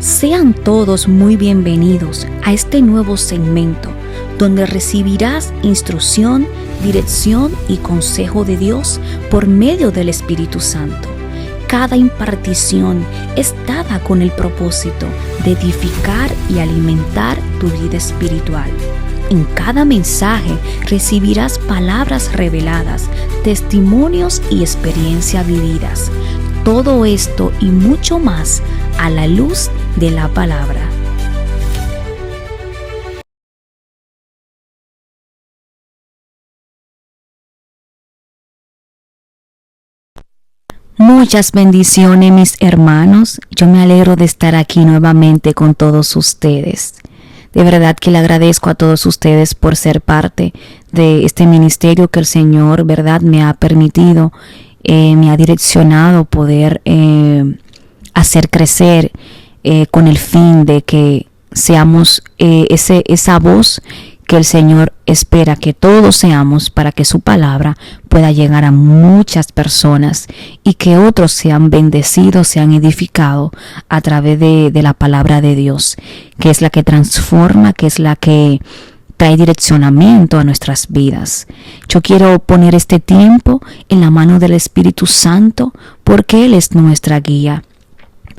Sean todos muy bienvenidos a este nuevo segmento donde recibirás instrucción, dirección y consejo de Dios por medio del Espíritu Santo. Cada impartición es dada con el propósito de edificar y alimentar tu vida espiritual. En cada mensaje recibirás palabras reveladas, testimonios y experiencias vividas. Todo esto y mucho más a la luz de la palabra. Muchas bendiciones, mis hermanos. Yo me alegro de estar aquí nuevamente con todos ustedes. De verdad que le agradezco a todos ustedes por ser parte de este ministerio que el Señor, verdad, me ha permitido, me ha direccionado poder hacer crecer con el fin de que seamos esa voz que el Señor espera que todos seamos para que su palabra pueda llegar a muchas personas y que otros sean bendecidos, sean edificados a través de la palabra de Dios, que es la que transforma, que es la que trae direccionamiento a nuestras vidas. Yo quiero poner este tiempo en la mano del Espíritu Santo porque Él es nuestra guía.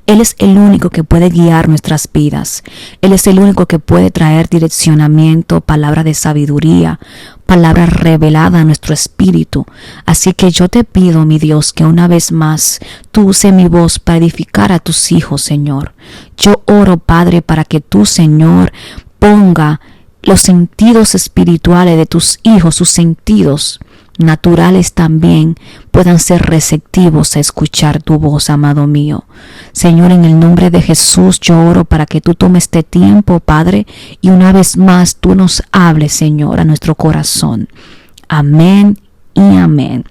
Él es el único que puede guiar nuestras vidas. Él es el único que puede traer direccionamiento, palabra de sabiduría, palabra revelada a nuestro espíritu. Así que yo te pido, mi Dios, que una vez más tú uses mi voz para edificar a tus hijos, Señor. Yo oro, Padre, para que tú, Señor, ponga los sentidos espirituales de tus hijos, sus sentidos naturales también puedan ser receptivos a escuchar tu voz, amado mío. Señor, en el nombre de Jesús yo oro para que tú tomes este tiempo, Padre, y una vez más tú nos hables, Señor, a nuestro corazón. Amén y amén.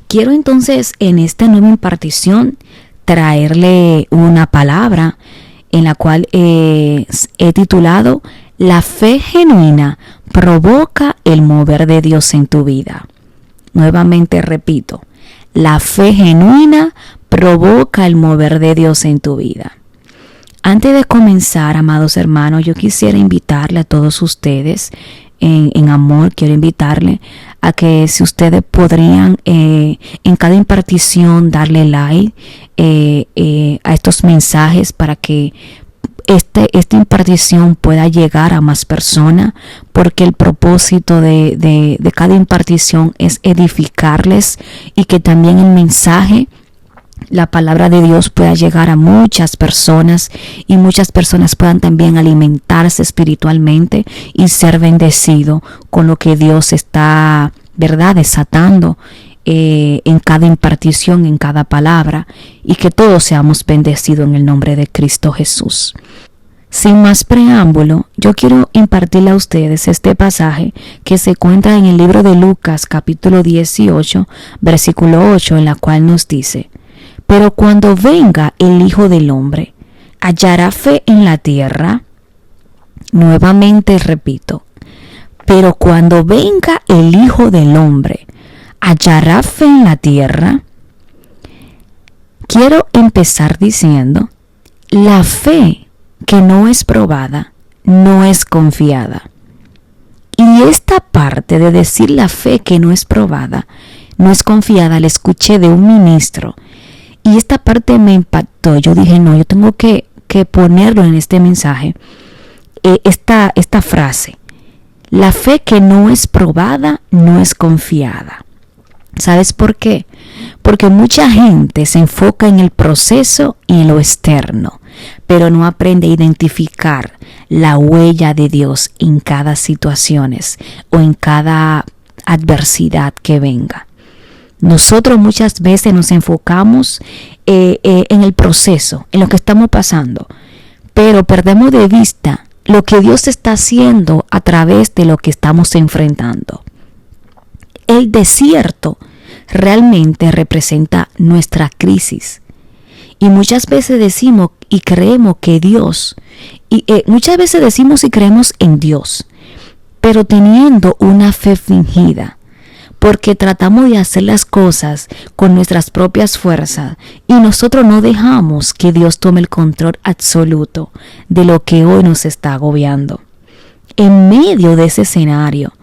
Quiero entonces en esta nueva impartición traerle una palabra en la cual he titulado La fe genuina provoca el mover de Dios en tu vida. Nuevamente repito, la fe genuina provoca el mover de Dios en tu vida. Antes de comenzar, amados hermanos, yo quisiera invitarle a todos ustedes, en amor, quiero invitarle a que si ustedes podrían en cada impartición darle like a estos mensajes para que esta impartición pueda llegar a más personas, porque el propósito de cada impartición es edificarles y que también el mensaje, la palabra de Dios, pueda llegar a muchas personas y muchas personas puedan también alimentarse espiritualmente y ser bendecidos con lo que Dios está, verdad, desatando en cada impartición, en cada palabra, y que todos seamos bendecidos en el nombre de Cristo Jesús. Sin más preámbulo, yo quiero impartirle a ustedes este pasaje que se encuentra en el libro de Lucas capítulo 18, versículo 8, en la cual nos dice: pero cuando venga el Hijo del Hombre, ¿hallará fe en la tierra? Nuevamente repito, pero cuando venga el Hijo del Hombre, ¿hallará fe en la tierra? Quiero empezar diciendo, la fe que no es probada, no es confiada. Y esta parte de decir la fe que no es probada, no es confiada, la escuché de un ministro. Y esta parte me impactó. Yo dije, no, yo tengo que ponerlo en este mensaje. Esta frase, la fe que no es probada, no es confiada. ¿Sabes por qué? Porque mucha gente se enfoca en el proceso y en lo externo, pero no aprende a identificar la huella de Dios en cada situación o en cada adversidad que venga. Nosotros muchas veces nos enfocamos en el proceso, en lo que estamos pasando, pero perdemos de vista lo que Dios está haciendo a través de lo que estamos enfrentando. El desierto realmente representa nuestra crisis. Y muchas veces decimos y creemos que Dios, muchas veces decimos y creemos en Dios, pero teniendo una fe fingida. porque tratamos de hacer las cosas con nuestras propias fuerzas y nosotros no dejamos que Dios tome el control absoluto de lo que hoy nos está agobiando. En medio de ese escenario,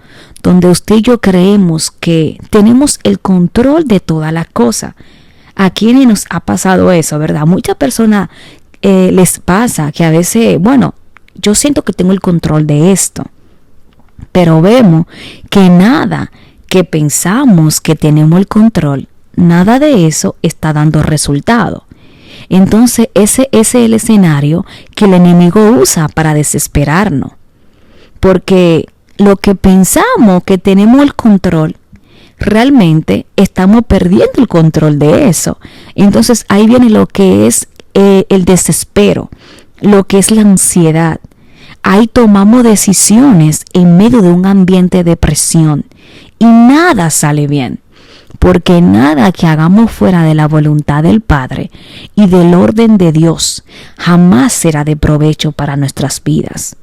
donde usted y yo creemos que tenemos el control de todas las cosas, ¿a quiénes nos ha pasado eso, verdad? Muchas personas les pasa que a veces, bueno, yo siento que tengo el control de esto, pero vemos que nada que pensamos que tenemos el control, nada de eso está dando resultado. Entonces ese es el escenario que el enemigo usa para desesperarnos, porque lo que pensamos que tenemos el control, realmente estamos perdiendo el control de eso. Entonces ahí viene lo que es el desespero, lo que es la ansiedad. Ahí tomamos decisiones en medio de un ambiente de presión y nada sale bien, porque nada que hagamos fuera de la voluntad del Padre y del orden de Dios jamás será de provecho para nuestras vidas.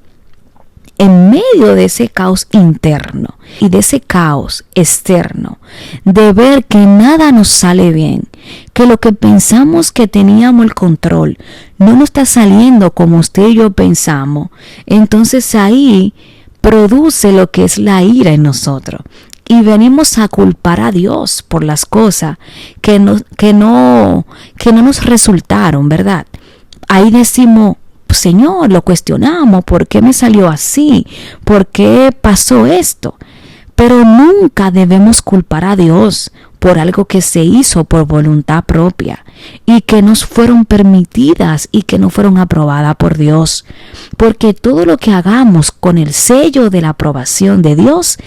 En medio de ese caos interno y de ese caos externo, de ver que nada nos sale bien, que lo que pensamos que teníamos el control no nos está saliendo como usted y yo pensamos, entonces ahí produce lo que es la ira en nosotros. Y venimos a culpar a Dios por las cosas que no nos resultaron, ¿verdad? Ahí decimos, Señor, lo cuestionamos, ¿por qué me salió así? ¿Por qué pasó esto? Pero nunca debemos culpar a Dios por algo que se hizo por voluntad propia y que nos fueron permitidas y que no fueron aprobadas por Dios. Porque todo lo que hagamos con el sello de la aprobación de Dios,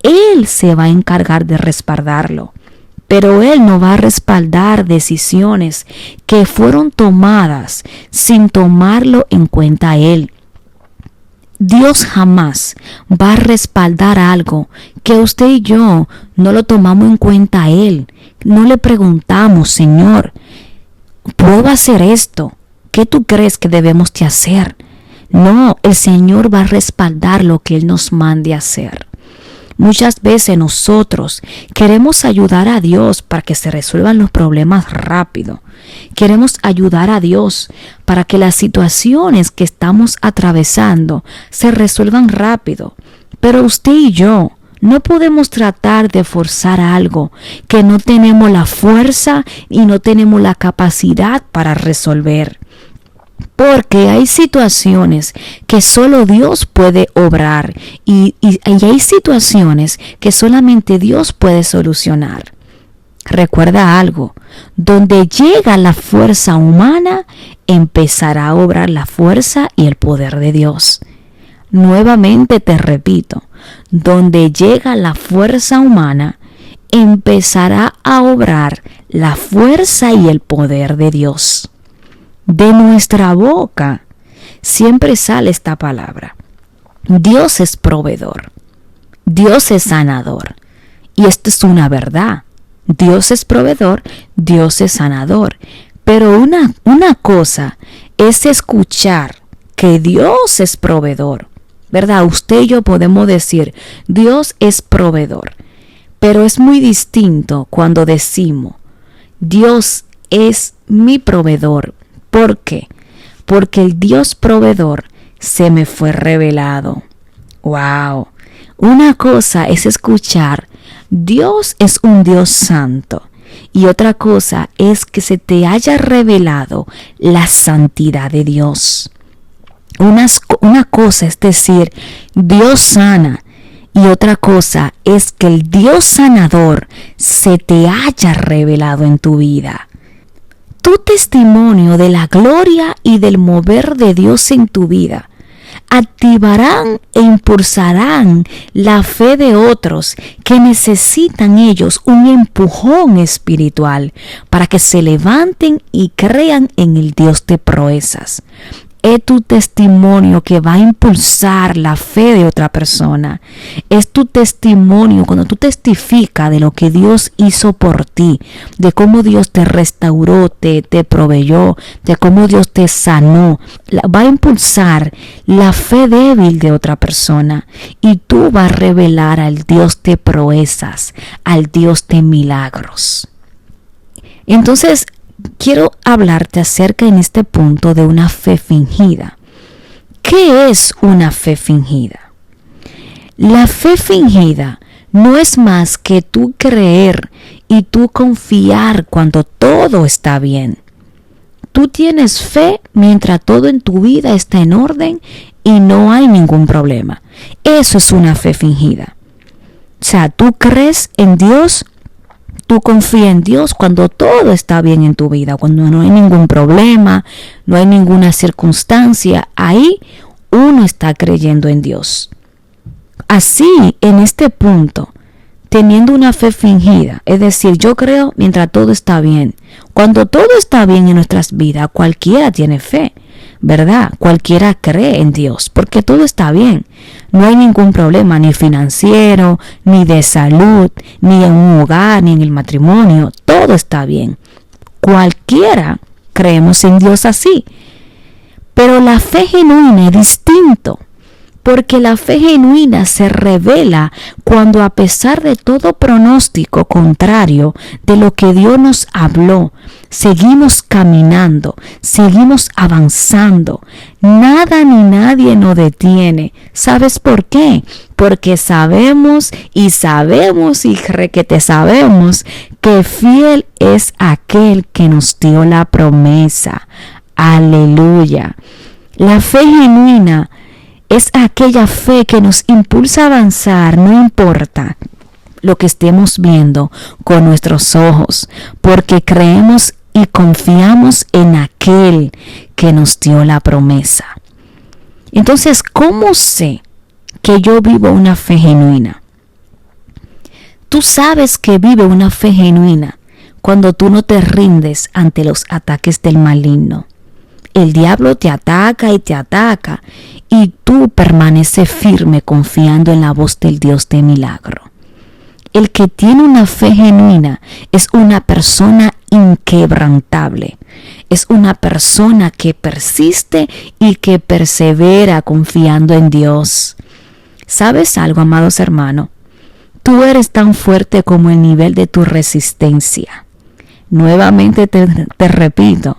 Él se va a encargar de respaldarlo. Pero Él no va a respaldar decisiones que fueron tomadas sin tomarlo en cuenta a Él. Dios jamás va a respaldar algo que usted y yo no lo tomamos en cuenta a Él. No le preguntamos, Señor, ¿puedo hacer esto? ¿Qué tú crees que debemos de hacer? No, el Señor va a respaldar lo que Él nos mande a hacer. Muchas veces nosotros queremos ayudar a Dios para que se resuelvan los problemas rápido. Queremos ayudar a Dios para que las situaciones que estamos atravesando se resuelvan rápido. Pero usted y yo no podemos tratar de forzar algo que no tenemos la fuerza y no tenemos la capacidad para resolver. Porque hay situaciones que solo Dios puede obrar y hay situaciones que solamente Dios puede solucionar. Recuerda algo, donde llega la fuerza humana, empezará a obrar la fuerza y el poder de Dios. Nuevamente te repito, donde llega la fuerza humana, empezará a obrar la fuerza y el poder de Dios. De nuestra boca siempre sale esta palabra. Dios es proveedor. Dios es sanador. Y esto es una verdad. Dios es proveedor, Dios es sanador. Pero una cosa es escuchar que Dios es proveedor, ¿verdad? Usted y yo podemos decir, Dios es proveedor. Pero es muy distinto cuando decimos, Dios es mi proveedor. ¿Por qué? Porque el Dios proveedor se me fue revelado. ¡Wow! Una cosa es escuchar, Dios es un Dios santo. Y otra cosa es que se te haya revelado la santidad de Dios. Una cosa es decir, Dios sana. Y otra cosa es que el Dios sanador se te haya revelado en tu vida. Tu testimonio de la gloria y del mover de Dios en tu vida activarán e impulsarán la fe de otros que necesitan ellos un empujón espiritual para que se levanten y crean en el Dios de proezas. es tu testimonio que va a impulsar la fe de otra persona. Es tu testimonio cuando tú testificas de lo que Dios hizo por ti, de cómo Dios te restauró, te proveyó, de cómo Dios te sanó. Va a impulsar la fe débil de otra persona y tú vas a revelar al Dios de proezas, al Dios de milagros. Entonces, quiero hablarte acerca en este punto de una fe fingida. ¿Qué es una fe fingida? La fe fingida no es más que tú creer y tú confiar cuando todo está bien. Tú tienes fe mientras todo en tu vida está en orden y no hay ningún problema. Eso es una fe fingida. O sea, tú crees en Dios. Tú confías en Dios cuando todo está bien en tu vida, cuando no hay ningún problema, no hay ninguna circunstancia. Ahí uno está creyendo en Dios. Así, en este punto, teniendo una fe fingida, es decir, yo creo mientras todo está bien. Cuando todo está bien en nuestras vidas, cualquiera tiene fe, ¿verdad? Cualquiera cree en Dios, porque todo está bien. No hay ningún problema, ni financiero, ni de salud, ni en un hogar, ni en el matrimonio. Todo está bien. Cualquiera creemos en Dios así. Pero la fe genuina es distinto, porque la fe genuina se revela cuando, a pesar de todo pronóstico contrario de lo que Dios nos habló, seguimos caminando, seguimos avanzando. Nada ni nadie nos detiene. ¿Sabes por qué? Porque sabemos y requete sabemos que fiel es aquel que nos dio la promesa. Aleluya. La fe genuina es aquella fe que nos impulsa a avanzar, no importa lo que estemos viendo con nuestros ojos, porque creemos y confiamos en aquel que nos dio la promesa. Entonces, ¿cómo sé que yo vivo una fe genuina? Tú sabes que vive una fe genuina cuando tú no te rindes ante los ataques del maligno. El diablo te ataca y tú permaneces firme confiando en la voz del Dios de milagro. El que tiene una fe genuina es una persona inquebrantable. Es una persona que persiste y que persevera confiando en Dios. ¿Sabes algo, amados hermanos? Tú eres tan fuerte como el nivel de tu resistencia. Nuevamente te repito,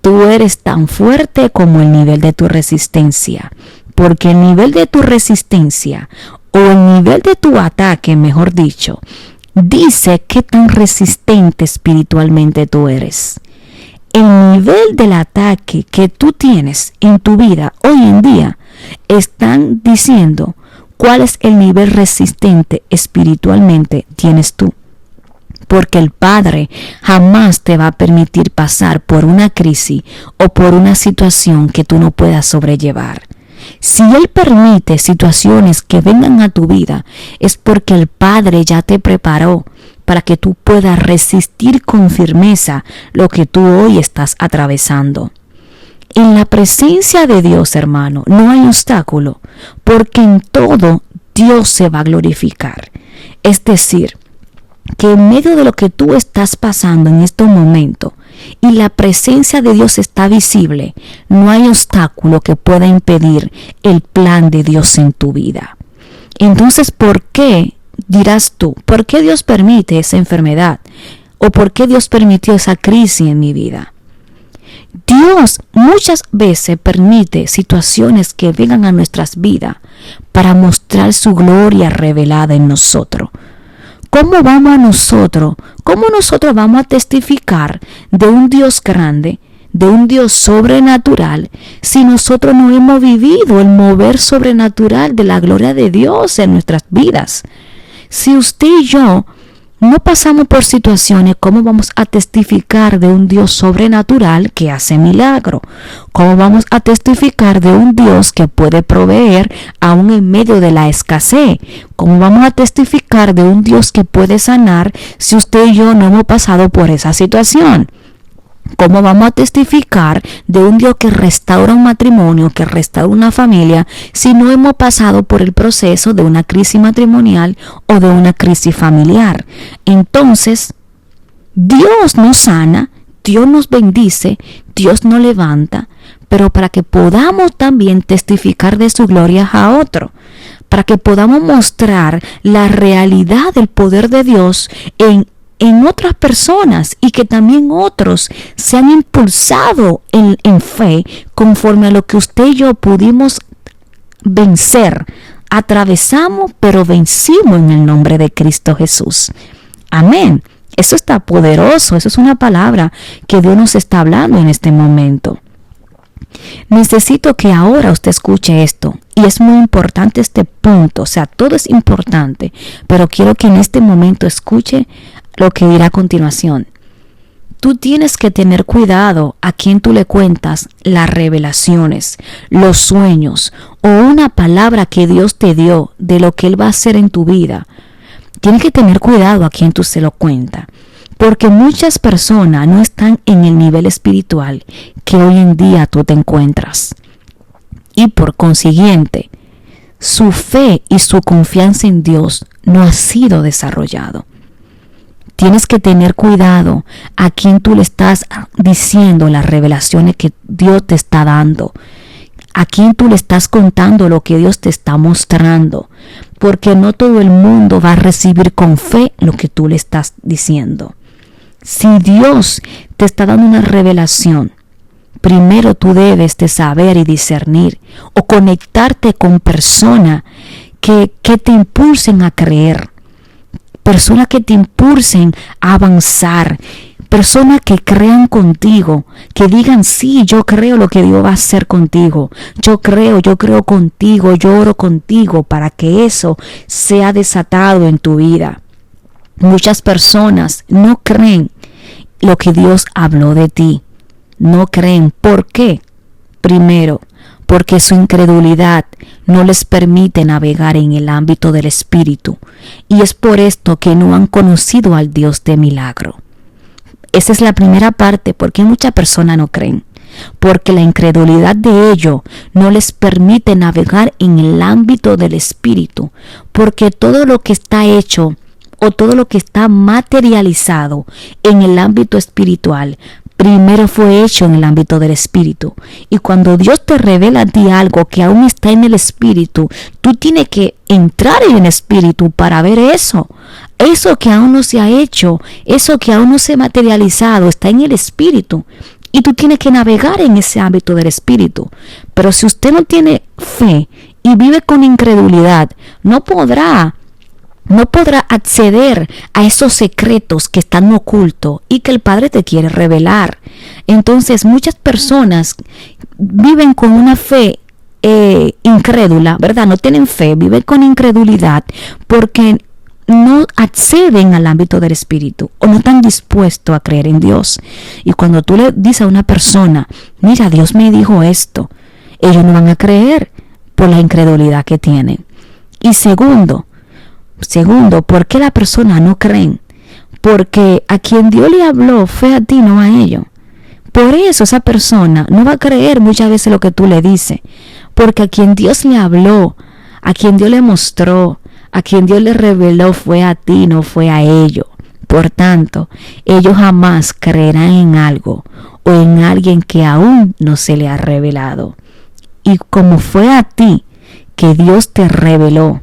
tú eres tan fuerte como el nivel de tu resistencia, porque el nivel de tu resistencia o el nivel de tu ataque, mejor dicho, dice qué tan resistente espiritualmente tú eres. El nivel del ataque que tú tienes en tu vida hoy en día están diciendo cuál es el nivel resistente espiritualmente tienes tú. Porque el Padre jamás te va a permitir pasar por una crisis o por una situación que tú no puedas sobrellevar. Si Él permite situaciones que vengan a tu vida, es porque el Padre ya te preparó para que tú puedas resistir con firmeza lo que tú hoy estás atravesando. En la presencia de Dios, hermano, no hay obstáculo, porque en todo Dios se va a glorificar. Es decir, que en medio de lo que tú estás pasando en este momento y la presencia de Dios está visible, no hay obstáculo que pueda impedir el plan de Dios en tu vida. Entonces, ¿por qué, dirás tú, por qué Dios permite esa enfermedad? ¿O por qué Dios permitió esa crisis en mi vida? Dios muchas veces permite situaciones que vengan a nuestras vidas para mostrar su gloria revelada en nosotros. ¿Cómo nosotros vamos a testificar de un Dios grande, de un Dios sobrenatural, si nosotros no hemos vivido el mover sobrenatural de la gloria de Dios en nuestras vidas? Si usted y yo no pasamos por situaciones, ¿cómo vamos a testificar de un Dios sobrenatural que hace milagro? ¿Cómo vamos a testificar de un Dios que puede proveer aún en medio de la escasez? ¿Cómo vamos a testificar de un Dios que puede sanar si usted y yo no hemos pasado por esa situación? ¿Cómo vamos a testificar de un Dios que restaura un matrimonio, que restaura una familia, si no hemos pasado por el proceso de una crisis matrimonial o de una crisis familiar? Entonces, Dios nos sana, Dios nos bendice, Dios nos levanta, pero para que podamos también testificar de su gloria a otro, para que podamos mostrar la realidad del poder de Dios en otras personas y que también otros se han impulsado en fe conforme a lo que usted y yo pudimos vencer. Atravesamos, pero vencimos en el nombre de Cristo Jesús. Amén. Eso está poderoso, eso es una palabra que Dios nos está hablando en este momento. Necesito que ahora usted escuche esto, y es muy importante este punto, o sea, todo es importante, pero quiero que en este momento escuche lo que dirá a continuación. Tú tienes que tener cuidado a quien tú le cuentas las revelaciones, los sueños o una palabra que Dios te dio de lo que Él va a hacer en tu vida. Tienes que tener cuidado a quien tú se lo cuentas, porque muchas personas no están en el nivel espiritual que hoy en día tú te encuentras. Y por consiguiente, su fe y su confianza en Dios no ha sido desarrollado. Tienes que tener cuidado a quien tú le estás diciendo las revelaciones que Dios te está dando. A quien tú le estás contando lo que Dios te está mostrando. Porque no todo el mundo va a recibir con fe lo que tú le estás diciendo. Si Dios te está dando una revelación, primero tú debes de saber y discernir o conectarte con personas que te impulsen a creer. Personas que te impulsen a avanzar, personas que crean contigo, que digan, sí, yo creo lo que Dios va a hacer contigo, yo creo contigo, yo oro contigo para que eso sea desatado en tu vida. Muchas personas no creen lo que Dios habló de ti, no creen. ¿Por qué? Primero, porque su incredulidad no les permite navegar en el ámbito del Espíritu. Y es por esto que no han conocido al Dios de milagro. Esa es la primera parte, porque muchas personas no creen. Porque la incredulidad de ellos no les permite navegar en el ámbito del Espíritu. Porque todo lo que está hecho o todo lo que está materializado en el ámbito espiritual primero fue hecho en el ámbito del Espíritu. Y cuando Dios te revela a ti algo que aún está en el Espíritu, tú tienes que entrar en el Espíritu para ver eso. Eso que aún no se ha hecho, eso que aún no se ha materializado, está en el Espíritu. Y tú tienes que navegar en ese ámbito del Espíritu. Pero si usted no tiene fe y vive con incredulidad, no podrá acceder a esos secretos que están ocultos y que el Padre te quiere revelar. Entonces muchas personas viven con una fe incrédula, ¿verdad? No tienen fe, viven con incredulidad porque no acceden al ámbito del Espíritu o no están dispuestos a creer en Dios. Y cuando tú le dices a una persona, mira, Dios me dijo esto, ellos no van a creer por la incredulidad que tienen. Y segundo, ¿por qué la persona no creen? Porque a quien Dios le habló fue a ti, no a ellos. Por eso esa persona no va a creer muchas veces lo que tú le dices. Porque a quien Dios le habló, a quien Dios le mostró, a quien Dios le reveló fue a ti, no fue a ellos. Por tanto, ellos jamás creerán en algo o en alguien que aún no se le ha revelado. Y como fue a ti que Dios te reveló,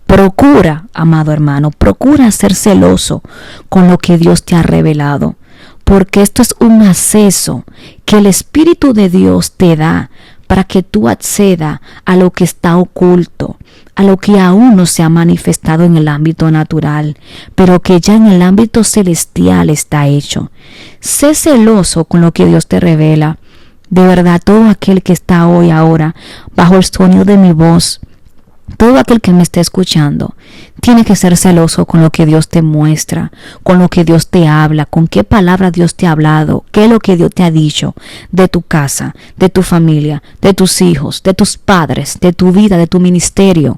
procura, amado hermano, procura ser celoso con lo que Dios te ha revelado, porque esto es un acceso que el Espíritu de Dios te da para que tú accedas a lo que está oculto, a lo que aún no se ha manifestado en el ámbito natural, pero que ya en el ámbito celestial está hecho. Sé celoso con lo que Dios te revela. De verdad, todo aquel que está hoy ahora bajo el sonido de mi voz, todo aquel que me esté escuchando, tiene que ser celoso con lo que Dios te muestra, con lo que Dios te habla, con qué palabra Dios te ha hablado, qué es lo que Dios te ha dicho de tu casa, de tu familia, de tus hijos, de tus padres, de tu vida, de tu ministerio.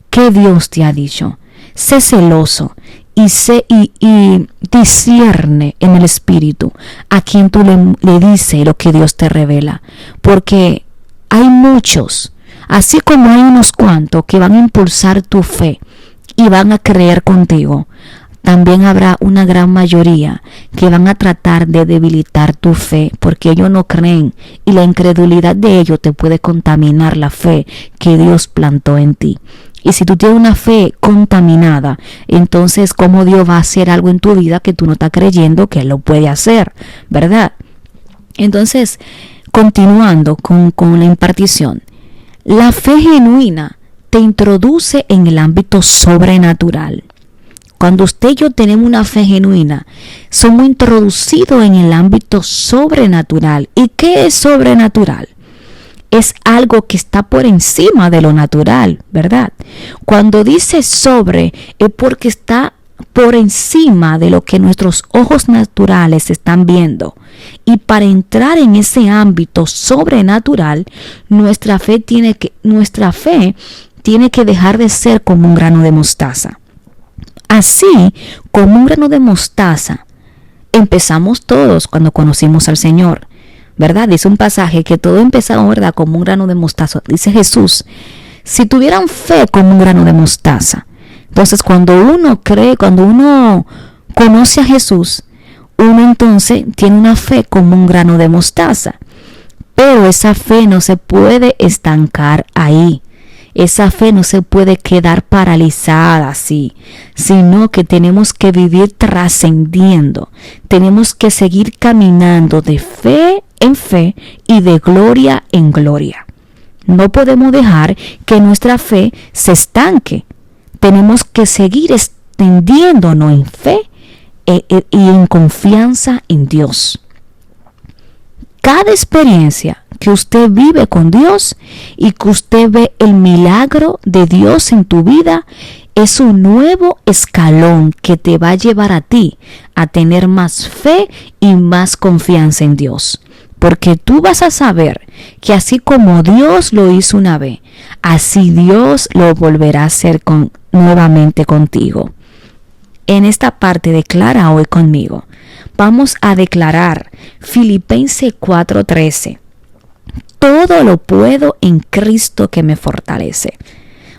¿Qué Dios te ha dicho? Sé celoso y discierne en el espíritu a quien tú le dices lo que Dios te revela, porque hay muchos, así como hay unos cuantos que van a impulsar tu fe y van a creer contigo, también habrá una gran mayoría que van a tratar de debilitar tu fe porque ellos no creen y la incredulidad de ellos te puede contaminar la fe que Dios plantó en ti. Y si tú tienes una fe contaminada, entonces ¿cómo Dios va a hacer algo en tu vida que tú no estás creyendo que Él lo puede hacer? ¿Verdad? Entonces, continuando con la impartición, la fe genuina te introduce en el ámbito sobrenatural. Cuando usted y yo tenemos una fe genuina, somos introducidos en el ámbito sobrenatural. ¿Y qué es sobrenatural? Es algo que está por encima de lo natural, ¿verdad? Cuando dice sobre, es porque está por encima de lo que nuestros ojos naturales están viendo. Y para entrar en ese ámbito sobrenatural, nuestra fe tiene que dejar de ser como un grano de mostaza. Así como un grano de mostaza, empezamos todos cuando conocimos al Señor, ¿verdad? Dice un pasaje que todo empezó, ¿verdad?, como un grano de mostaza. Dice Jesús, si tuvieran fe como un grano de mostaza. Entonces, cuando uno cree, cuando uno conoce a Jesús, uno entonces tiene una fe como un grano de mostaza. Pero esa fe no se puede estancar ahí. Esa fe no se puede quedar paralizada así, sino que tenemos que vivir trascendiendo. Tenemos que seguir caminando de fe en fe y de gloria en gloria. No podemos dejar que nuestra fe se tenemos que seguir extendiéndonos en fe y en confianza en Dios. Cada experiencia que usted vive con Dios y que usted ve el milagro de Dios en tu vida es un nuevo escalón que te va a llevar a ti a tener más fe y más confianza en Dios. Porque tú vas a saber que así como Dios lo hizo una vez, así Dios lo volverá a hacer nuevamente contigo. En esta parte declara hoy conmigo. Vamos a declarar Filipenses 4:13. Todo lo puedo en Cristo que me fortalece.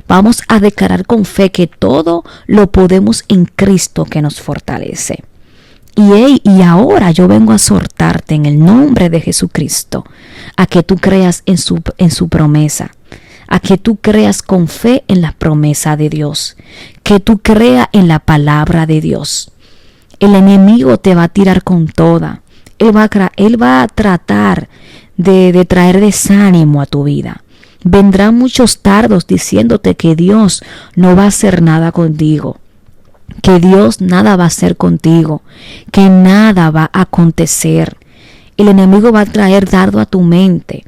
Vamos a declarar con fe que todo lo podemos en Cristo que nos fortalece. Y ahora yo vengo a exhortarte en el nombre de Jesucristo a que tú creas en su promesa, a que tú creas con fe en la promesa de Dios, que tú creas en la palabra de Dios. El enemigo te va a tirar con toda. Él va a tratar de traer desánimo a tu vida. Vendrán muchos dardos diciéndote que Dios no va a hacer nada contigo, que Dios nada va a hacer contigo, que nada va a acontecer. El enemigo va a traer dardo a tu mente,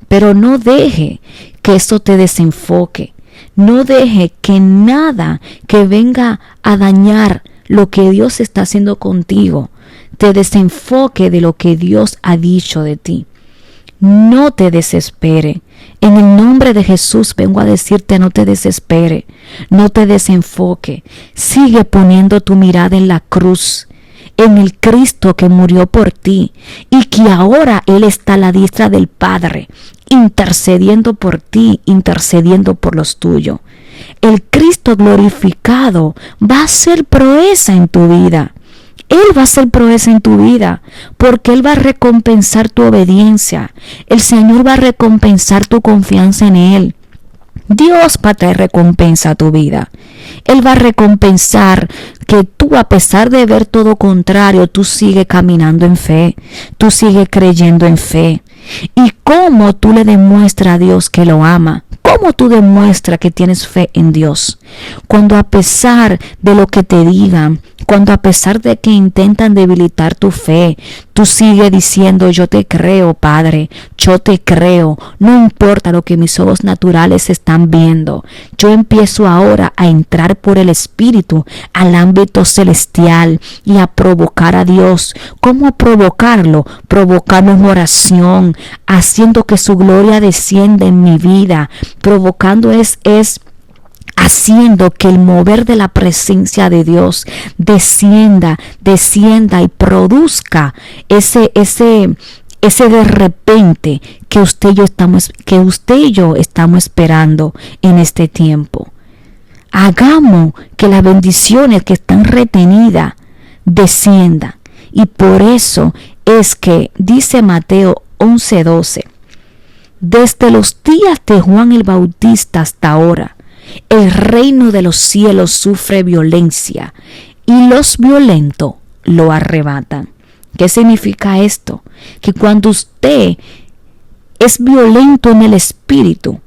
pero no deje que eso te desenfoque. No deje que nada que venga a dañar lo que Dios está haciendo contigo te desenfoque de lo que Dios ha dicho de ti. No te desespere. En el nombre de Jesús vengo a decirte, no te desespere, no te desenfoque. Sigue poniendo tu mirada en la cruz, en el Cristo que murió por ti y que ahora Él está a la diestra del Padre, intercediendo por ti, intercediendo por los tuyos. El Cristo glorificado va a hacer proeza en tu vida. Él va a hacer proeza en tu vida porque Él va a recompensar tu obediencia. El Señor va a recompensar tu confianza en Él. Dios va a traer recompensa a tu vida. Él va a recompensar que tú, a pesar de ver todo contrario, tú sigues caminando en fe. Tú sigues creyendo en fe. ¿Y cómo tú le demuestras a Dios que lo ama? ¿Cómo tú demuestras que tienes fe en Dios? Cuando a pesar de lo que te digan, cuando a pesar de que intentan debilitar tu fe, tú sigues diciendo, yo te creo, Padre, yo te creo, no importa lo que mis ojos naturales están viendo. Yo empiezo ahora a entrar por el Espíritu al ámbito celestial y a provocar a Dios. ¿Cómo provocarlo? Provocarlo en oración, haciendo que su gloria descienda en mi vida. Provocando es haciendo que el mover de la presencia de Dios descienda y produzca ese de repente que usted y yo estamos esperando en este tiempo. Hagamos que las bendiciones que están retenidas desciendan. Y por eso es que dice Mateo 11:12, desde los días de Juan el Bautista hasta ahora, el reino de los cielos sufre violencia y los violentos lo arrebatan. ¿Qué significa esto? Que cuando usted es violento en el espíritu,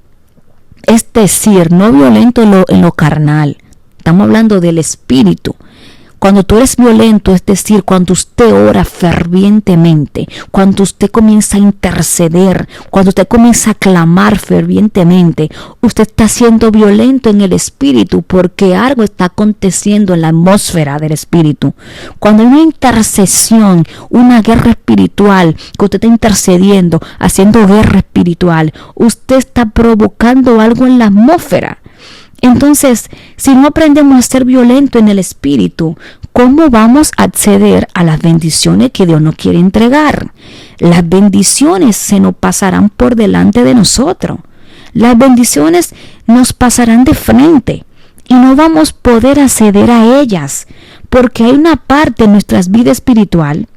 es decir, no violento en lo carnal, estamos hablando del espíritu. Cuando tú eres violento, es decir, cuando usted ora fervientemente, cuando usted comienza a interceder, cuando usted comienza a clamar fervientemente, usted está siendo violento en el espíritu porque algo está aconteciendo en la atmósfera del espíritu. Cuando hay una intercesión, una guerra espiritual, que usted está intercediendo, haciendo guerra espiritual, usted está provocando algo en la atmósfera. Entonces, si no aprendemos a ser violento en el espíritu, ¿cómo vamos a acceder a las bendiciones que Dios nos quiere entregar? Las bendiciones se nos pasarán por delante de nosotros. Las bendiciones nos pasarán de frente y no vamos a poder acceder a ellas, porque hay una parte de nuestra vida espiritual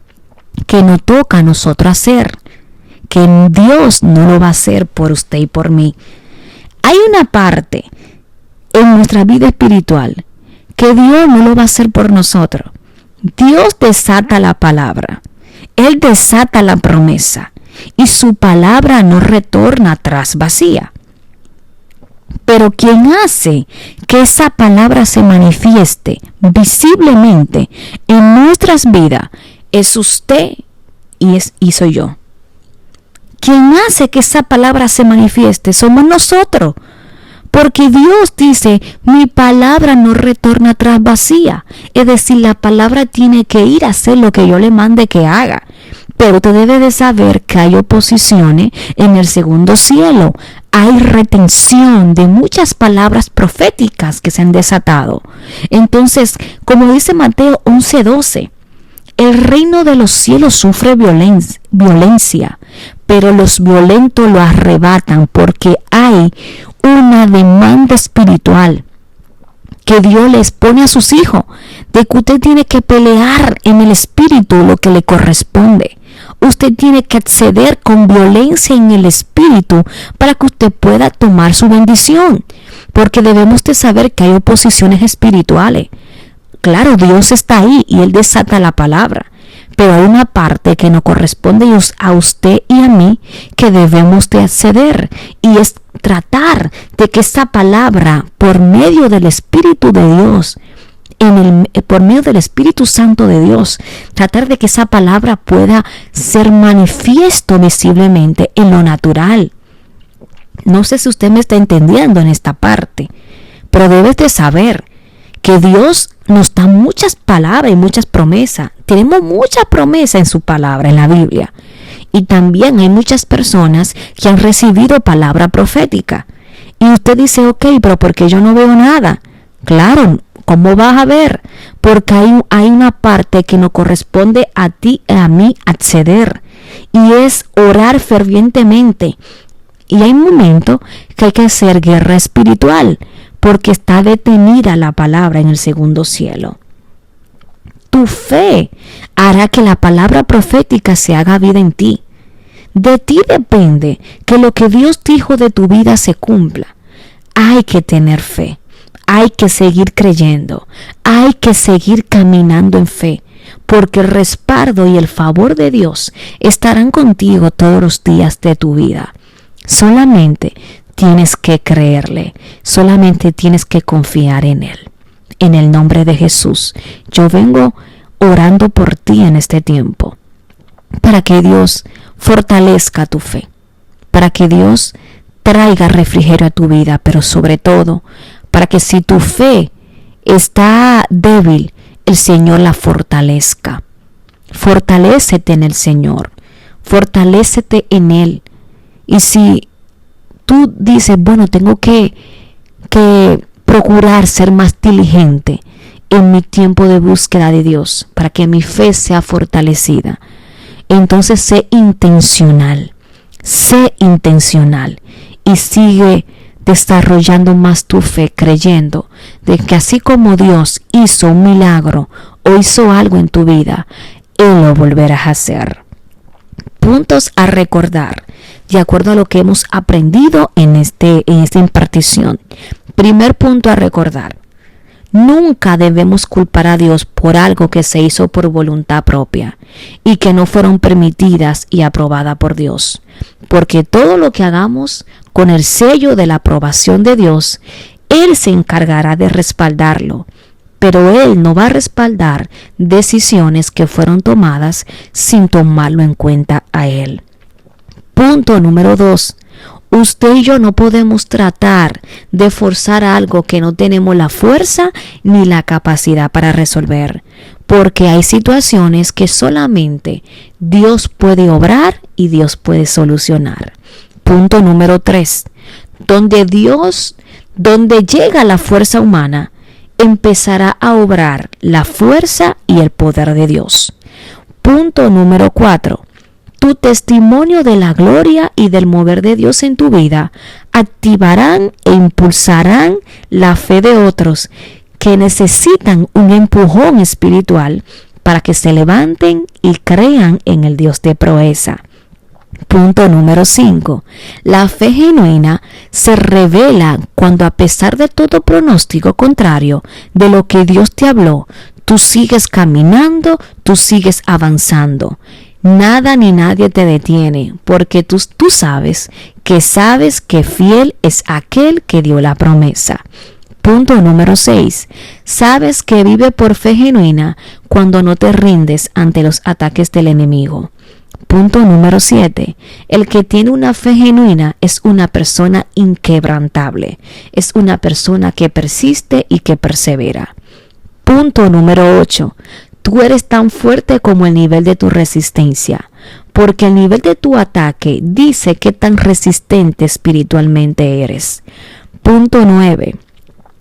que nos toca a nosotros hacer, que Dios no lo va a hacer por usted y por mí. Hay una parte en nuestra vida espiritual que Dios no lo va a hacer por nosotros. Dios desata la palabra, Él desata la promesa y su palabra no retorna atrás vacía. Pero quien hace que esa palabra se manifieste visiblemente en nuestras vidas es usted y soy yo. Quien hace que esa palabra se manifieste somos nosotros. Porque Dios dice, mi palabra no retorna atrás vacía. Es decir, la palabra tiene que ir a hacer lo que yo le mande que haga. Pero usted debe de saber que hay oposiciones en el segundo cielo. Hay retención de muchas palabras proféticas que se han desatado. Entonces, como dice Mateo 11:12, el reino de los cielos sufre violencia, pero los violentos lo arrebatan porque hay una demanda espiritual que Dios les pone a sus hijos, de que usted tiene que pelear en el espíritu lo que le corresponde. Usted tiene que acceder con violencia en el espíritu para que usted pueda tomar su bendición, porque debemos de saber que hay oposiciones espirituales. Claro, Dios está ahí y Él desata la palabra, pero hay una parte que nos corresponde a usted y a mí que debemos de acceder, y es tratar de que esa palabra, por medio del Espíritu de Dios, por medio del Espíritu Santo de Dios, tratar de que esa palabra pueda ser manifiesto visiblemente en lo natural. No sé si usted me está entendiendo en esta parte, pero debes de saber que Dios nos da muchas palabras y muchas promesas. Tenemos muchas promesas en su palabra, en la Biblia. Y también hay muchas personas que han recibido palabra profética. Y usted dice, ok, pero ¿por qué yo no veo nada? Claro, ¿cómo vas a ver? Porque hay una parte que nos corresponde a ti y a mí acceder. Y es orar fervientemente. Y hay momentos que hay que hacer guerra espiritual, porque está detenida la palabra en el segundo cielo. Tu fe hará que la palabra profética se haga vida en ti. De ti depende que lo que Dios dijo de tu vida se cumpla. Hay que tener fe, hay que seguir creyendo, hay que seguir caminando en fe, porque el respaldo y el favor de Dios estarán contigo todos los días de tu vida. Solamente tienes que creerle, solamente tienes que confiar en Él. En el nombre de Jesús, yo vengo orando por ti en este tiempo, para que Dios fortalezca tu fe, para que Dios traiga refrigerio a tu vida, pero sobre todo, para que si tu fe está débil, el Señor la fortalezca. Fortalécete en el Señor, fortalécete en Él. Y si tú dices, bueno, tengo que procurar ser más diligente en mi tiempo de búsqueda de Dios para que mi fe sea fortalecida. Entonces sé intencional y sigue desarrollando más tu fe, creyendo de que así como Dios hizo un milagro o hizo algo en tu vida, Él lo volverá a hacer. Puntos a recordar de acuerdo a lo que hemos aprendido en esta impartición. Primer punto a recordar: nunca debemos culpar a Dios por algo que se hizo por voluntad propia y que no fueron permitidas y aprobadas por Dios, porque todo lo que hagamos con el sello de la aprobación de Dios, Él se encargará de respaldarlo, pero Él no va a respaldar decisiones que fueron tomadas sin tomarlo en cuenta a Él. Punto número 2. Usted y yo no podemos tratar de forzar algo que no tenemos la fuerza ni la capacidad para resolver, porque hay situaciones que solamente Dios puede obrar y Dios puede solucionar. Punto número 3. Donde llega la fuerza humana, empezará a obrar la fuerza y el poder de Dios. Punto número 4. Tu testimonio de la gloria y del mover de Dios en tu vida activarán e impulsarán la fe de otros que necesitan un empujón espiritual para que se levanten y crean en el Dios de proeza. Punto número 5. La fe genuina se revela cuando, a pesar de todo pronóstico contrario de lo que Dios te habló, tú sigues caminando, tú sigues avanzando. Nada ni nadie te detiene, porque tú sabes que fiel es aquel que dio la promesa. Punto número 6. Sabes que vive por fe genuina cuando no te rindes ante los ataques del enemigo. Punto número 7. El que tiene una fe genuina es una persona inquebrantable. Es una persona que persiste y que persevera. Punto número 8. Tú eres tan fuerte como el nivel de tu resistencia, porque el nivel de tu ataque dice qué tan resistente espiritualmente eres. Punto 9.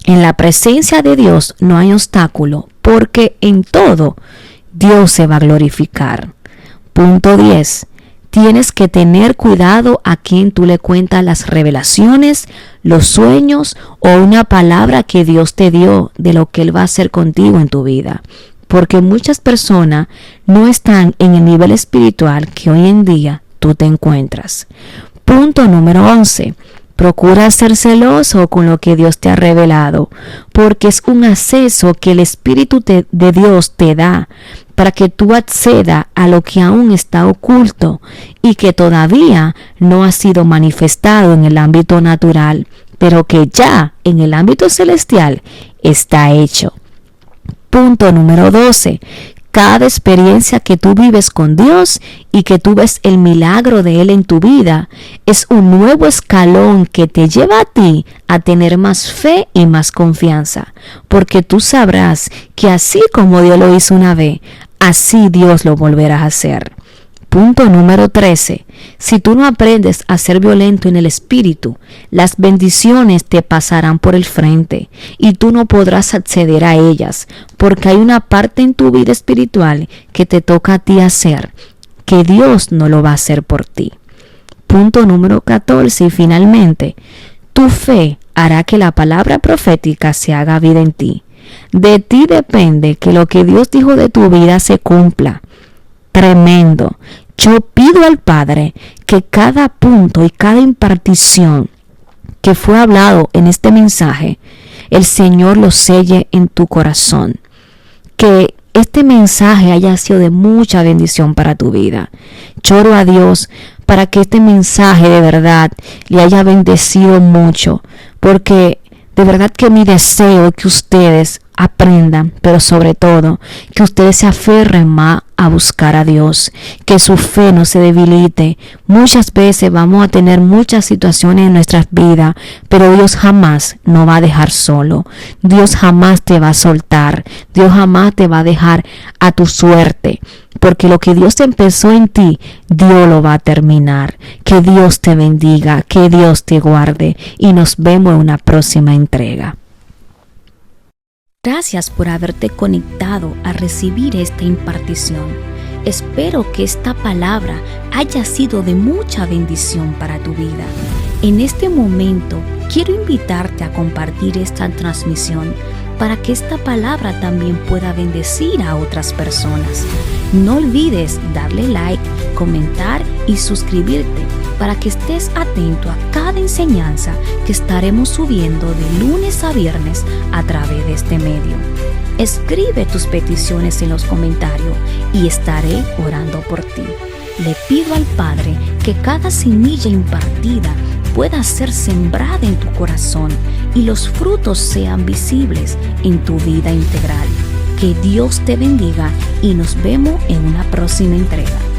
En la presencia de Dios no hay obstáculo, porque en todo Dios se va a glorificar. Punto 10. Tienes que tener cuidado a quien tú le cuentas las revelaciones, los sueños o una palabra que Dios te dio de lo que Él va a hacer contigo en tu vida. Porque muchas personas no están en el nivel espiritual que hoy en día tú te encuentras. Punto número 11. Procura ser celoso con lo que Dios te ha revelado, porque es un acceso que el Espíritu de Dios te da para que tú accedas a lo que aún está oculto y que todavía no ha sido manifestado en el ámbito natural, pero que ya en el ámbito celestial está hecho. Punto número 12. Cada experiencia que tú vives con Dios y que tú ves el milagro de Él en tu vida es un nuevo escalón que te lleva a ti a tener más fe y más confianza, porque tú sabrás que así como Dios lo hizo una vez, así Dios lo volverá a hacer. Punto número 13. Si tú no aprendes a ser violento en el espíritu, las bendiciones te pasarán por el frente y tú no podrás acceder a ellas, porque hay una parte en tu vida espiritual que te toca a ti hacer, que Dios no lo va a hacer por ti. Punto número 14. Y finalmente, tu fe hará que la palabra profética se haga vida en ti. De ti depende que lo que Dios dijo de tu vida se cumpla. Tremendo. Yo pido al Padre que cada punto y cada impartición que fue hablado en este mensaje, el Señor lo selle en tu corazón. Que este mensaje haya sido de mucha bendición para tu vida. Lloro a Dios para que este mensaje de verdad le haya bendecido mucho, porque de verdad que mi deseo es que ustedes aprendan, pero sobre todo que ustedes se aferren más a buscar a Dios, que su fe no se debilite. Muchas veces vamos a tener muchas situaciones en nuestras vidas, pero Dios jamás nos va a dejar solo. Dios jamás te va a soltar. Dios jamás te va a dejar a tu suerte, porque lo que Dios empezó en ti, Dios lo va a terminar. Que Dios te bendiga, que Dios te guarde y nos vemos en una próxima entrega. Gracias por haberte conectado a recibir esta impartición. Espero que esta palabra haya sido de mucha bendición para tu vida. En este momento, quiero invitarte a compartir esta transmisión para que esta palabra también pueda bendecir a otras personas. No olvides darle like, comentar y suscribirte para que estés atento a cada enseñanza que estaremos subiendo de lunes a viernes a través de este medio. Escribe tus peticiones en los comentarios y estaré orando por ti. Le pido al Padre que cada semilla impartida pueda ser sembrada en tu corazón y los frutos sean visibles en tu vida integral. Que Dios te bendiga y nos vemos en una próxima entrega.